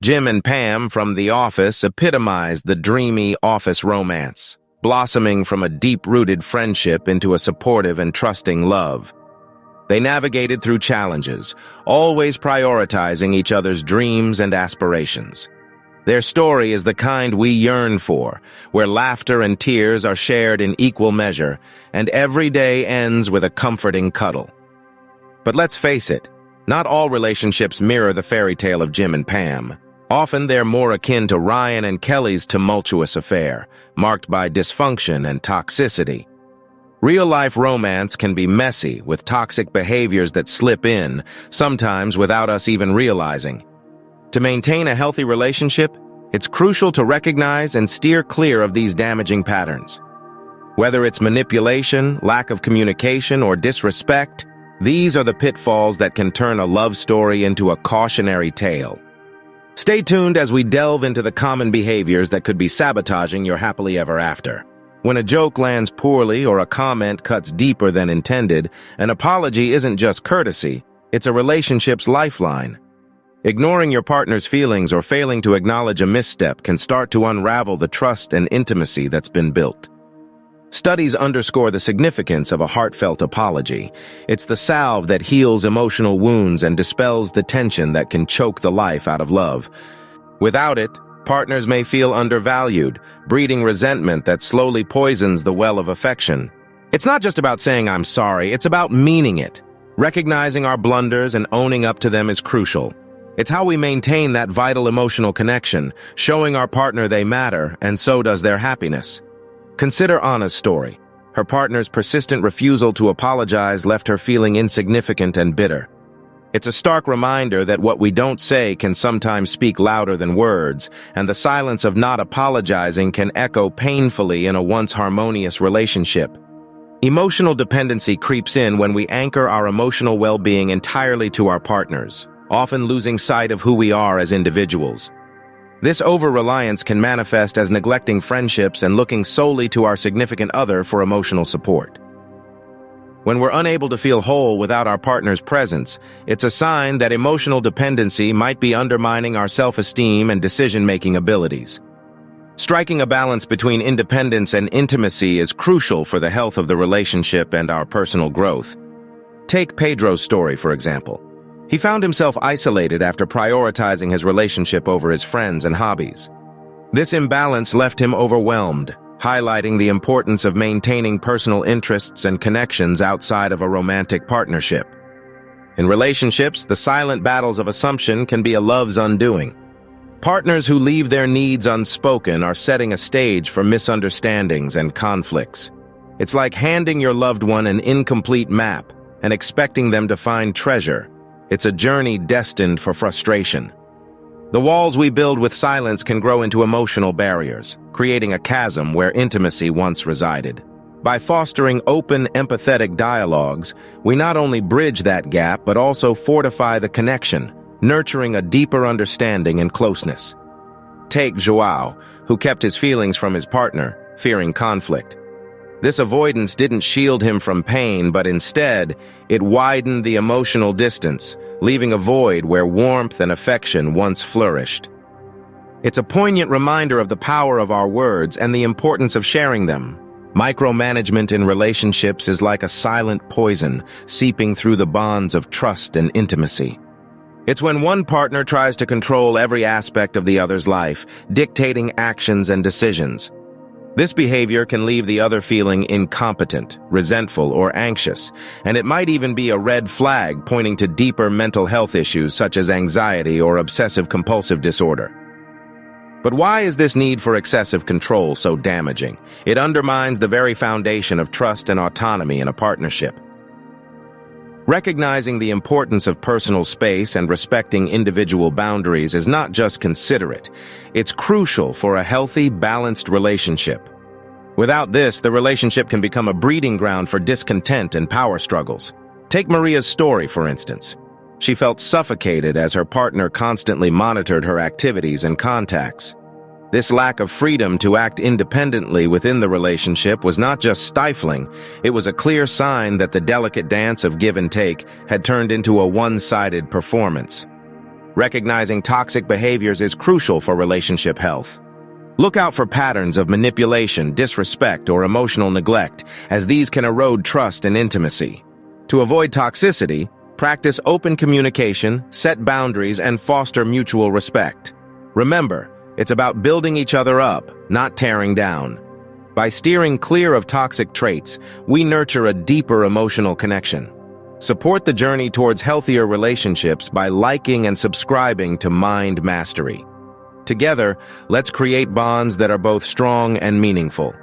Jim and Pam from The Office epitomized the dreamy office romance, blossoming from a deep-rooted friendship into a supportive and trusting love. They navigated through challenges, always prioritizing each other's dreams and aspirations. Their story is the kind we yearn for, where laughter and tears are shared in equal measure, and every day ends with a comforting cuddle. But let's face it, not all relationships mirror the fairy tale of Jim and Pam. Often they're more akin to Ryan and Kelly's tumultuous affair, marked by dysfunction and toxicity. Real-life romance can be messy, with toxic behaviors that slip in, sometimes without us even realizing. To maintain a healthy relationship, it's crucial to recognize and steer clear of these damaging patterns. Whether it's manipulation, lack of communication, or disrespect, these are the pitfalls that can turn a love story into a cautionary tale. Stay tuned as we delve into the common behaviors that could be sabotaging your happily ever after. When a joke lands poorly or a comment cuts deeper than intended, an apology isn't just courtesy, it's a relationship's lifeline. Ignoring your partner's feelings or failing to acknowledge a misstep can start to unravel the trust and intimacy that's been built. Studies underscore the significance of a heartfelt apology. It's the salve that heals emotional wounds and dispels the tension that can choke the life out of love. Without it, partners may feel undervalued, breeding resentment that slowly poisons the well of affection. It's not just about saying "I'm sorry," it's about meaning it. Recognizing our blunders and owning up to them is crucial. It's how we maintain that vital emotional connection, showing our partner they matter, and so does their happiness. Consider Anna's story. Her partner's persistent refusal to apologize left her feeling insignificant and bitter. It's a stark reminder that what we don't say can sometimes speak louder than words, and the silence of not apologizing can echo painfully in a once harmonious relationship. Emotional dependency creeps in when we anchor our emotional well-being entirely to our partners, often losing sight of who we are as individuals. This over-reliance can manifest as neglecting friendships and looking solely to our significant other for emotional support. When we're unable to feel whole without our partner's presence, it's a sign that emotional dependency might be undermining our self-esteem and decision-making abilities. Striking a balance between independence and intimacy is crucial for the health of the relationship and our personal growth. Take Pedro's story, for example. He found himself isolated after prioritizing his relationship over his friends and hobbies. This imbalance left him overwhelmed, highlighting the importance of maintaining personal interests and connections outside of a romantic partnership. In relationships, the silent battles of assumption can be a love's undoing. Partners who leave their needs unspoken are setting a stage for misunderstandings and conflicts. It's like handing your loved one an incomplete map and expecting them to find treasure. It's a journey destined for frustration. The walls we build with silence can grow into emotional barriers, creating a chasm where intimacy once resided. By fostering open, empathetic dialogues, we not only bridge that gap but also fortify the connection, nurturing a deeper understanding and closeness. Take Joao, who kept his feelings from his partner, fearing conflict. This avoidance didn't shield him from pain, but instead, it widened the emotional distance, leaving a void where warmth and affection once flourished. It's a poignant reminder of the power of our words and the importance of sharing them. Micromanagement in relationships is like a silent poison, seeping through the bonds of trust and intimacy. It's when one partner tries to control every aspect of the other's life, dictating actions and decisions. This behavior can leave the other feeling incompetent, resentful, or anxious, and it might even be a red flag pointing to deeper mental health issues such as anxiety or obsessive-compulsive disorder. But why is this need for excessive control so damaging? It undermines the very foundation of trust and autonomy in a partnership. Recognizing the importance of personal space and respecting individual boundaries is not just considerate, it's crucial for a healthy, balanced relationship. Without this, the relationship can become a breeding ground for discontent and power struggles. Take Maria's story, for instance. She felt suffocated as her partner constantly monitored her activities and contacts. This lack of freedom to act independently within the relationship was not just stifling, it was a clear sign that the delicate dance of give and take had turned into a one-sided performance. Recognizing toxic behaviors is crucial for relationship health. Look out for patterns of manipulation, disrespect, or emotional neglect, as these can erode trust and intimacy. To avoid toxicity, practice open communication, set boundaries, and foster mutual respect. Remember, it's about building each other up, not tearing down. By steering clear of toxic traits, we nurture a deeper emotional connection. Support the journey towards healthier relationships by liking and subscribing to Mind Mastery. Together, let's create bonds that are both strong and meaningful.